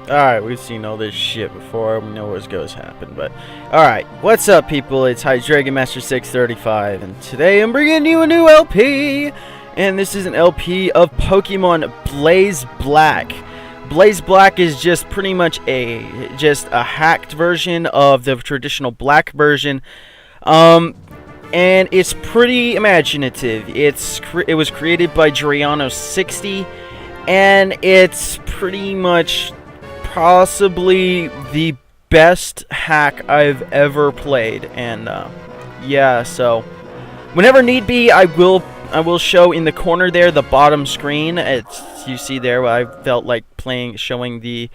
Alright, we've seen all this shit before. We know what's going to happen, but... Alright, what's up, people? It's Hydreigon Master 635, and today I'm bringing you a new LP! And this is an LP of Pokemon Blaze Black. Blaze Black is just pretty much a hacked version of the traditional black version. And it's pretty imaginative. It was created by Driano60, and it's pretty much possibly the best hack I've ever played, and yeah, so whenever need be, I will show in the corner there, the bottom screen. You see there, I felt like showing the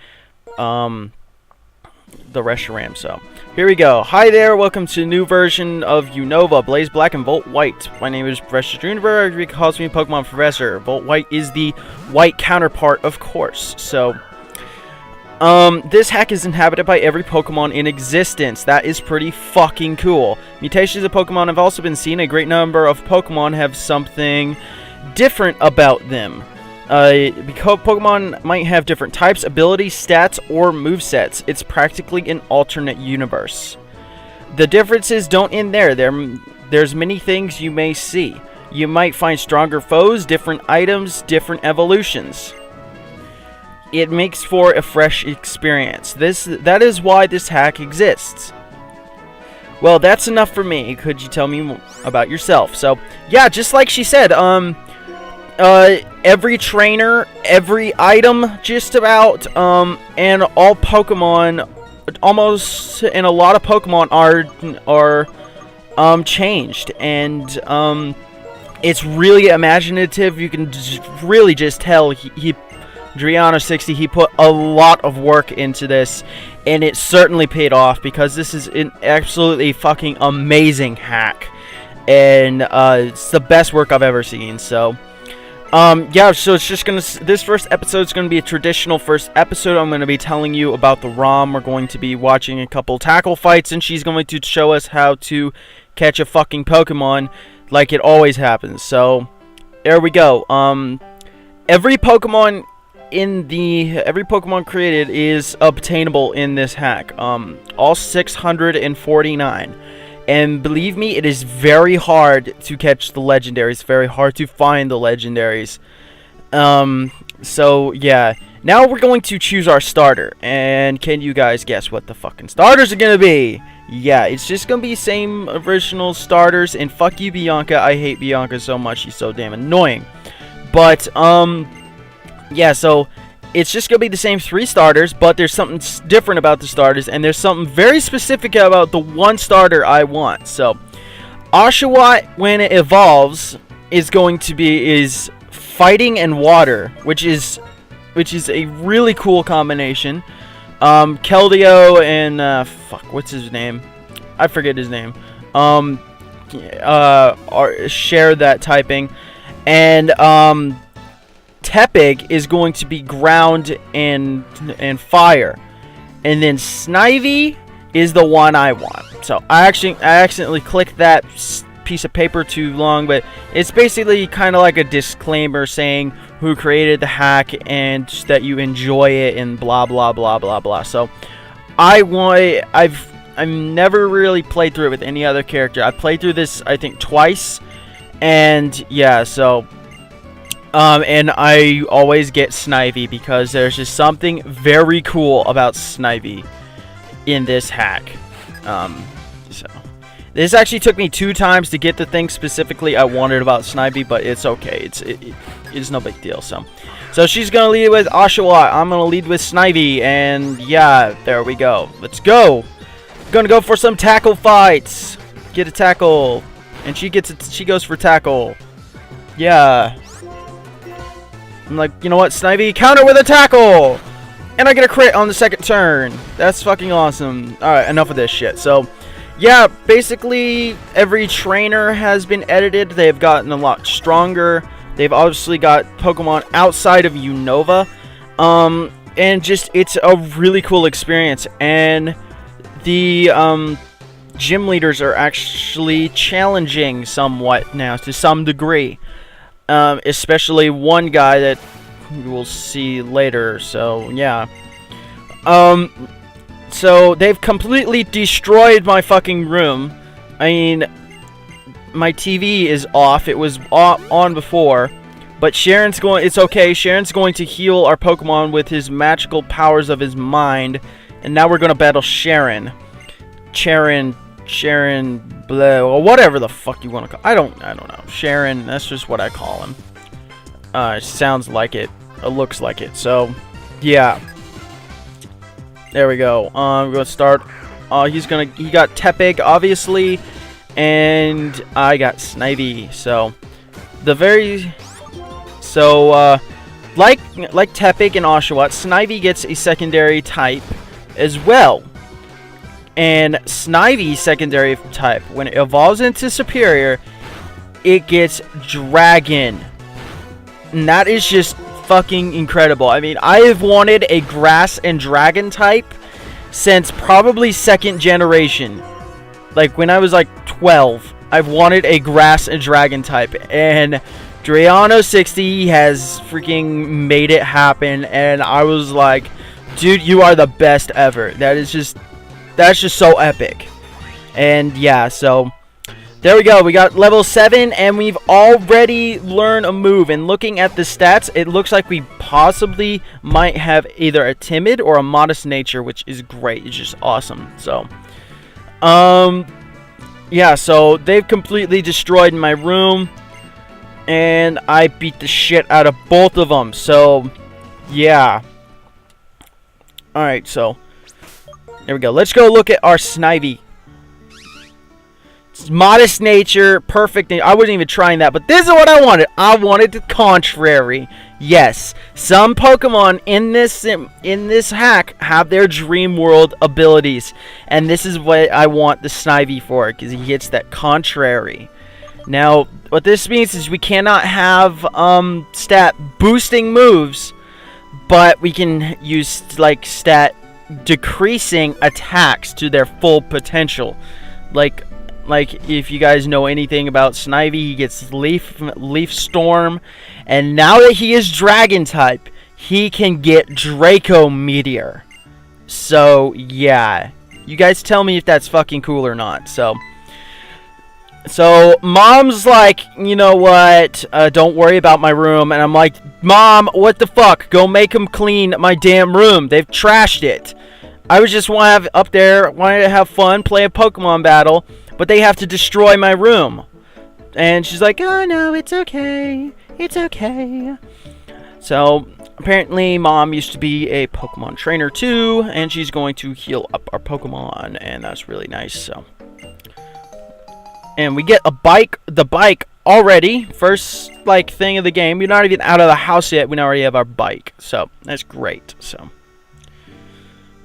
Reshiram. So here we go. Hi there, welcome to a new version of Unova, Blaze Black and Volt White. My name is Professor Juniper. Everybody calls me Pokemon Professor. Volt White is the white counterpart, of course. So this hack is inhabited by every Pokemon in existence. That is pretty fucking cool. Mutations of Pokemon have also been seen. A great number of Pokemon have something different about them. Because Pokemon might have different types, abilities, stats, or movesets. It's practically an alternate universe. The differences don't end there. There's many things you may see. You might find stronger foes, different items, different evolutions. It makes for a fresh experience. That is why this hack exists. Well, that's enough for me. Could you tell me about yourself? So, yeah, just like she said, every trainer, every item, just about, and all Pokemon, almost, and a lot of Pokemon are changed, and it's really imaginative. You can really just tell Driano60, he put a lot of work into this, and it certainly paid off, because this is an absolutely fucking amazing hack, and it's the best work I've ever seen. So yeah, so it's just this first episode is gonna be a traditional first episode. I'm gonna be telling you about the ROM. We're going to be watching a couple tackle fights, and she's going to show us how to catch a fucking Pokemon like it always happens. So there we go. Every Pokemon created is obtainable in this hack. All 649. And believe me, it is very hard to catch the legendaries. Very hard to find the legendaries. So yeah. Now we're going to choose our starter. And can you guys guess what the fucking starters are gonna be? Yeah, it's just gonna be same original starters. And fuck you, Bianca. I hate Bianca so much. She's so damn annoying. But yeah, so it's just going to be the same 3 starters, but there's something different about the starters, and there's something very specific about the one starter I want. So, Oshawott, when it evolves, is fighting and water, which is a really cool combination. Keldeo and, what's his name? I forget his name. Share that typing. And, Tepig is going to be ground and fire, and then Snivy is the one I want. So I accidentally clicked that piece of paper too long, but it's basically kind of like a disclaimer saying who created the hack and that you enjoy it and blah blah blah blah blah. So I've never really played through it with any other character. I played through this I think twice, and yeah, so. And I always get Snivy because there's just something very cool about Snivy in this hack. So this actually took me 2 times to get the thing specifically I wanted about Snivy, but it's okay. It's no big deal. So she's gonna lead with Oshawott. I'm gonna lead with Snivy, and yeah, there we go. Let's go. Gonna go for some tackle fights. Get a tackle. and she gets it. She goes for tackle. Yeah. I'm like, you know what, Snivy, counter with a tackle, and I get a crit on the second turn. That's fucking awesome. All right, enough of this shit. So, yeah, basically every trainer has been edited. They've gotten a lot stronger. They've obviously got Pokemon outside of Unova. And just, it's a really cool experience. And the gym leaders are actually challenging somewhat now, to some degree. Especially one guy that we'll see later. So, yeah. So, they've completely destroyed my fucking room. I mean, my TV is off. It was on before. But Sharon's going... It's okay. Sharon's going to heal our Pokemon with his magical powers of his mind. And now we're going to battle Sharon. Sharon, blah, or whatever the fuck you want to call... I don't know. Sharon, that's just what I call him. It sounds like it. It looks like it. So, yeah. There we go. We're going to start. He got Tepig, obviously. And I got Snivy. So, like Tepig and Oshawott, Snivy gets a secondary type as well. And Snivy's secondary type, when it evolves into Superior, it gets Dragon. And that is just fucking incredible. I mean, I have wanted a Grass and Dragon type since probably 2nd generation. Like, when I was like 12, I've wanted a Grass and Dragon type. And Drayano60 has freaking made it happen. And I was like, dude, you are the best ever. That's just so epic. And yeah, so there we go. We got level 7, and we've already learned a move. And looking at the stats, it looks like we possibly might have either a timid or a modest nature, which is great. It's just awesome. So, yeah, so they've completely destroyed my room, and I beat the shit out of both of them. So, yeah. Alright, so there we go. Let's go look at our Snivy. It's modest nature, perfect. I wasn't even trying that, but this is what I wanted. I wanted the contrary. Yes, some Pokemon in this hack have their Dream World abilities, and this is what I want the Snivy for, because he gets that contrary. Now, what this means is we cannot have stat boosting moves, but we can use like stat decreasing attacks to their full potential. Like if you guys know anything about Snivy, he gets Leaf Storm, and now that he is Dragon type, he can get Draco Meteor. So yeah, you guys tell me if that's fucking cool or not. So Mom's like, you know what, don't worry about my room. And I'm like, Mom, what the fuck? Go make them clean my damn room. They've trashed it. I was just wanted to have fun, play a Pokemon battle, but they have to destroy my room. And she's like, oh no, it's okay. It's okay. So, apparently, Mom used to be a Pokemon trainer too, and she's going to heal up our Pokemon, and that's really nice, so. And we get the bike already. First, like, thing of the game. We're not even out of the house yet. We already have our bike. So, that's great. So,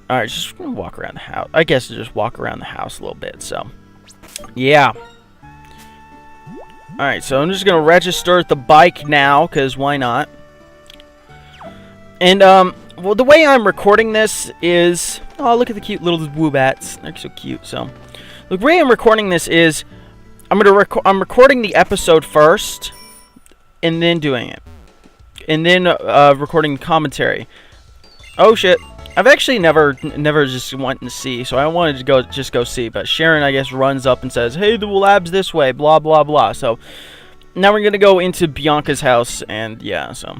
alright, just gonna walk around the house. I guess just walk around the house a little bit. So, yeah. Alright, so I'm just gonna register the bike now, because why not? And, well, the way I'm recording this is... Oh, look at the cute little Woobats. They're so cute. So, the way I'm recording this is... I'm recording the episode first, and then doing it, and then recording commentary. Oh shit! I've actually never just went to see, so I wanted to go see. But Sharon, I guess, runs up and says, "Hey, the lab's this way." Blah blah blah. So now we're gonna go into Bianca's house, and yeah, so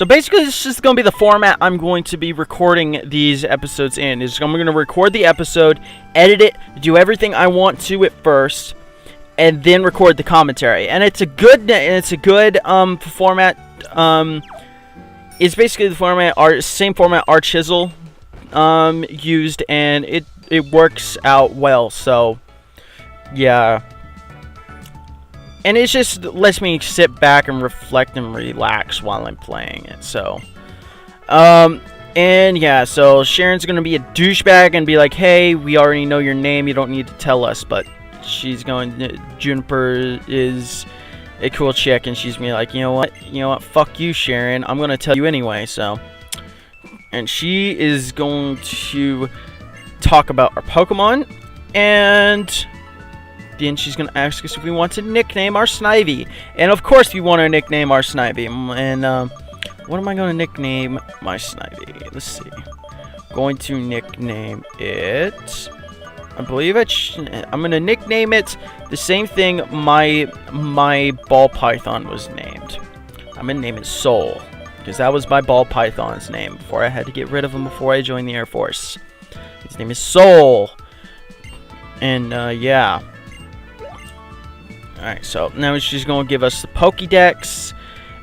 basically, this is gonna be the format I'm going to be recording these episodes in. I'm gonna record the episode, edit it, do everything I want to it first, and then record the commentary. And it's a good format. It's basically the format, same format Archisel used, and it works out well. So yeah. and it just lets me sit back and reflect and relax while I'm playing it. So, and yeah, so Sharon's gonna be a douchebag and be like, "Hey, we already know your name. You don't need to tell us." But she's going. Juniper is a cool chick, and she's gonna be like, "You know what? Fuck you, Sharon. I'm gonna tell you anyway." So, and she is going to talk about our Pokemon, and then she's going to ask us if we want to nickname our Snivy. And of course we want to nickname our Snivy. And what am I going to nickname my Snivy? Let's see. Going to nickname it, I believe I'm going to nickname it the same thing my ball python was named. I'm going to name it Soul, because that was my ball python's name before I had to get rid of him before I joined the Air Force. His name is Soul. And yeah. Alright, so now she's going to give us the Pokédex,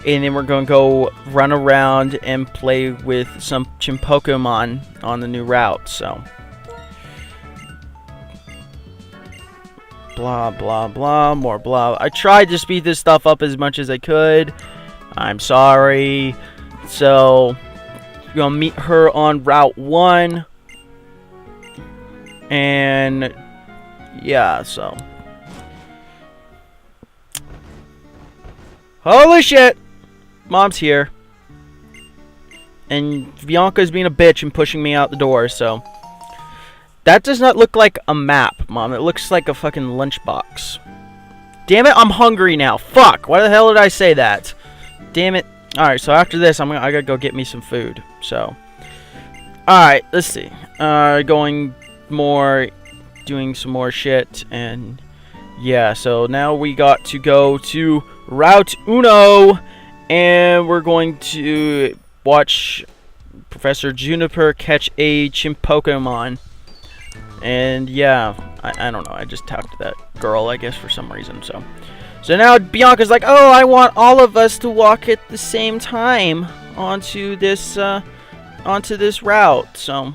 and then we're going to go run around and play with some Pokemon on the new route, so. Blah, blah, blah, more blah. I tried to speed this stuff up as much as I could. I'm sorry. So, we're going to meet her on Route 1. And, yeah, so. Holy shit! Mom's here. And Bianca's being a bitch and pushing me out the door, so. That does not look like a map, Mom. It looks like a fucking lunchbox. Damn it, I'm hungry now. Fuck! Why the hell did I say that? Damn it. Alright, so after this, I gotta go get me some food, so. Alright, let's see. Doing some more shit, and yeah, so now we got to go to Route Uno, and we're going to watch Professor Juniper catch a Chimpokemon. And yeah, I don't know, I just talked to that girl, I guess, for some reason, so. So now Bianca's like, oh, I want all of us to walk at the same time onto this route, so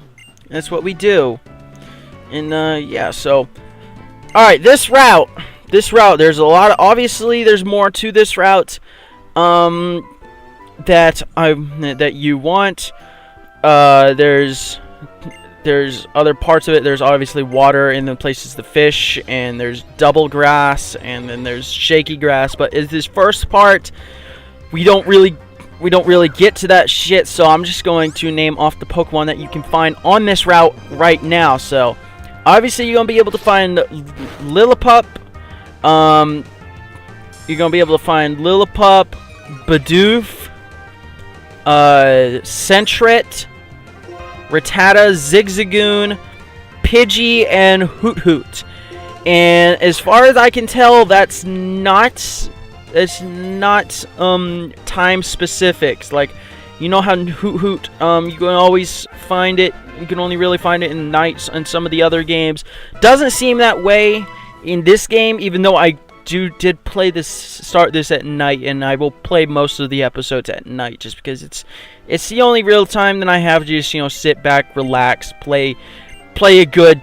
that's what we do. And yeah, so alright, this route, there's a lot of, obviously there's more to this route that you want. There's other parts of it. There's obviously water in the places to fish, and there's double grass, and then there's shaky grass. But in this first part, we don't really get to that shit. So I'm just going to name off the Pokemon that you can find on this route right now. So obviously you're gonna be able to find Lillipup. You're gonna be able to find Lillipup, Bidoof, Sentret, Rattata, Zigzagoon, Pidgey, and Hoot. And as far as I can tell, that's not time specifics. Like, you know how Hoot, you can always find it. You can only really find it in nights and some of the other games. Doesn't seem that way in this game, even though I did start this at night, and I will play most of the episodes at night just because it's the only real time that I have to just, sit back, relax, play a good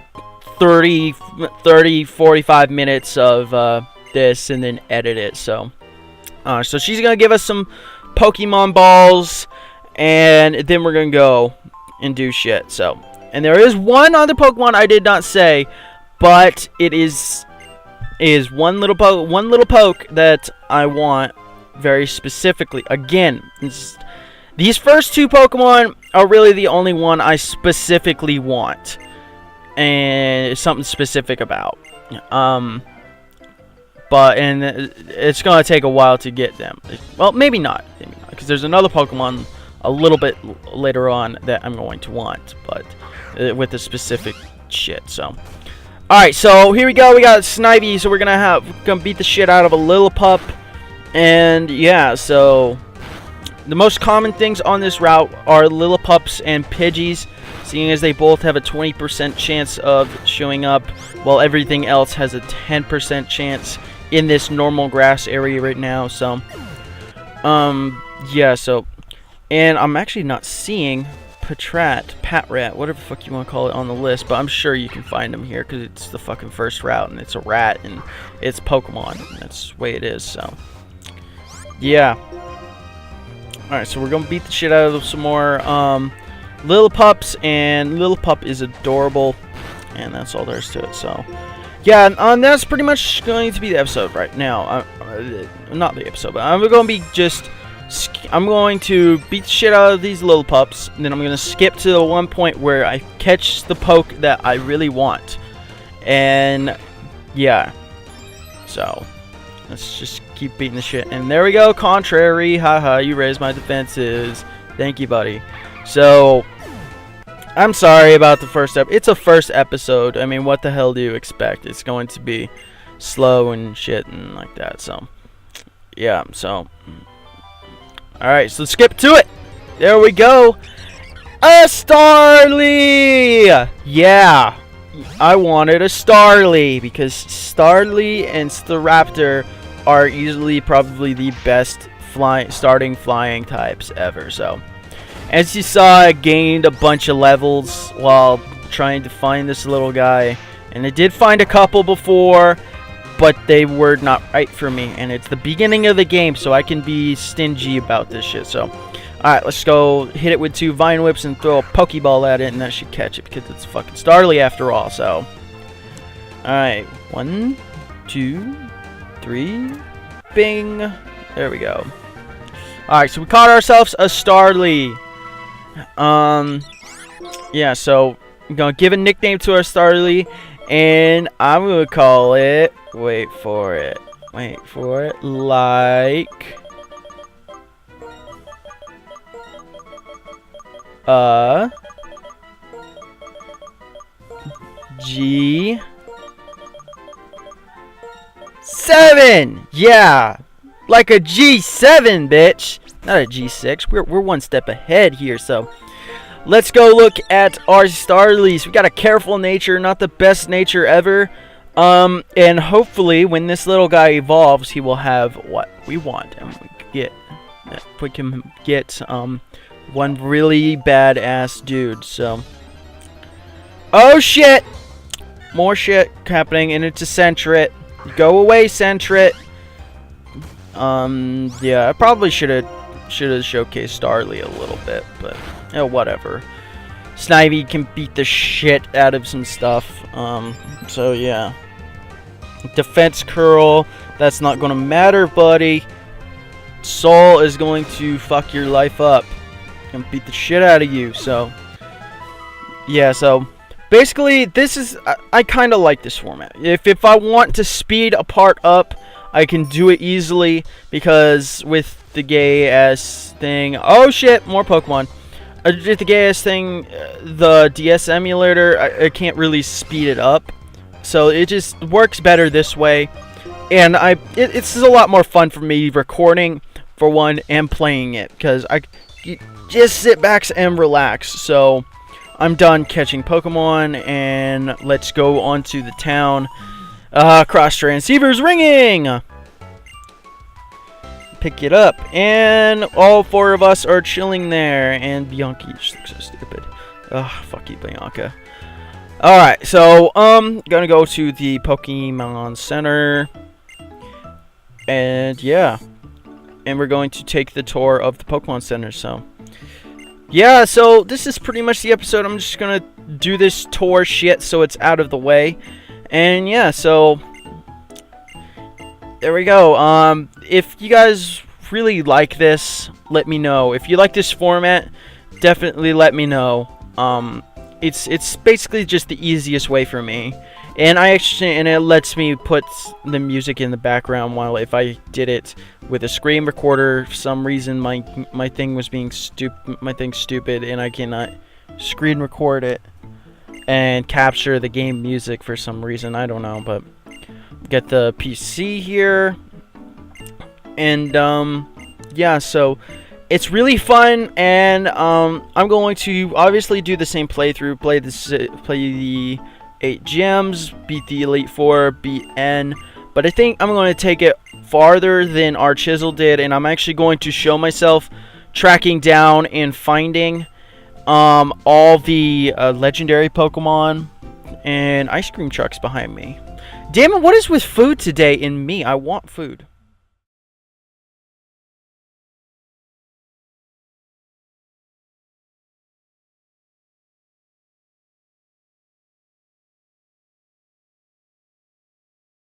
30, 45 minutes of this, and then edit it. So she's gonna give us some Pokemon balls, and then we're gonna go and do shit. So, and there is one other Pokemon I did not say, but it is one little poke that I want very specifically. Again, these first two Pokemon are really the only one I specifically want, and something specific about. But it's gonna take a while to get them. Well, maybe not, because there's another Pokemon a little bit later on that I'm going to want, but with the specific shit. So. Alright, so here we go. We got Snivy, so we're gonna beat the shit out of a Lillipup. And yeah, so the most common things on this route are Lillipups and Pidgeys, seeing as they both have a 20% chance of showing up, while everything else has a 10% chance in this normal grass area right now. So yeah, so, and I'm actually not seeing Patrat, whatever the fuck you want to call it on the list, but I'm sure you can find him here because it's the fucking first route and it's a rat and it's Pokemon. And that's the way it is, so. Yeah. Alright, so we're going to beat the shit out of some more Lillipups, and Lillipup is adorable, and that's all there is to it, so. Yeah, that's pretty much going to be the episode right now. Not the episode, but I'm going to be just... I'm going to beat the shit out of these Lillipups, and then I'm going to skip to the one point where I catch the poke that I really want. And, yeah. So, let's just keep beating the shit. And there we go, contrary. Haha, you raised my defenses. Thank you, buddy. So, I'm sorry about the first episode. It's a first episode. I mean, what the hell do you expect? It's going to be slow and shit and like that. So, yeah, so... Alright, so skip to it. There we go. A Starly! Yeah. I wanted a Starly because Starly and Staraptor are easily probably the best starting flying types ever. So, as you saw, I gained a bunch of levels while trying to find this little guy. And I did find a couple before, but they were not right for me, and it's the beginning of the game, so I can be stingy about this shit. So, alright, let's go hit it with 2 Vine Whips and throw a Pokeball at it, and that should catch it, because it's fucking Starly after all, so. Alright, 1, 2, 3, bing. There we go. Alright, so we caught ourselves a Starly. Yeah, so, I'm gonna give a nickname to our Starly, and I'm gonna call it... Wait for it, like... G7! Yeah! Like a G7, bitch! Not a G6, we're one step ahead here, so... Let's go look at our Starlies. We got a careful nature, not the best nature ever. And hopefully, when this little guy evolves, he will have what we want, and we can get one really badass dude. So, oh shit, more shit happening, and it's a Sentret. Go away, Sentret. Yeah, I probably should have showcased Starly a little bit, but whatever. Snivy can beat the shit out of some stuff. So yeah. Defense curl, that's not gonna matter, buddy. Soul is going to fuck your life up and beat the shit out of you. So yeah, so basically this is I kind of like this format. If I want to speed a part up, I can do it easily, because with the gay ass thing, oh shit, more Pokemon. With the gay ass thing, the DS emulator, I can't really speed it up. So it just works better this way, and it's a lot more fun for me recording for one and playing it, because I just sit back and relax. So I'm done catching Pokemon, and let's go on to the town. Cross transceivers ringing. Pick it up, and all 4 of us are chilling there, and Bianca, you just look so stupid. Ugh, fuck you, Bianca. Alright, so, gonna go to the Pokemon Center. And, yeah. And we're going to take the tour of the Pokemon Center, so. Yeah, so, this is pretty much the episode. I'm just gonna do this tour shit so it's out of the way. And, yeah, so... There we go. If you guys really like this, let me know. If you like this format, definitely let me know. It's basically just the easiest way for me, and it lets me put the music in the background, while if I did it with a screen recorder, for some reason my thing was being stupid, and I cannot screen record it and capture the game music for some reason. I don't know, but get the PC here, and yeah, so it's really fun, and I'm going to obviously do the same playthrough, play the 8 gems, beat the Elite Four, beat N, but I think I'm going to take it farther than our Chisel did, and I'm actually going to show myself tracking down and finding all the legendary Pokemon, and ice cream trucks behind me. Damn it, what is with food today in me? I want food.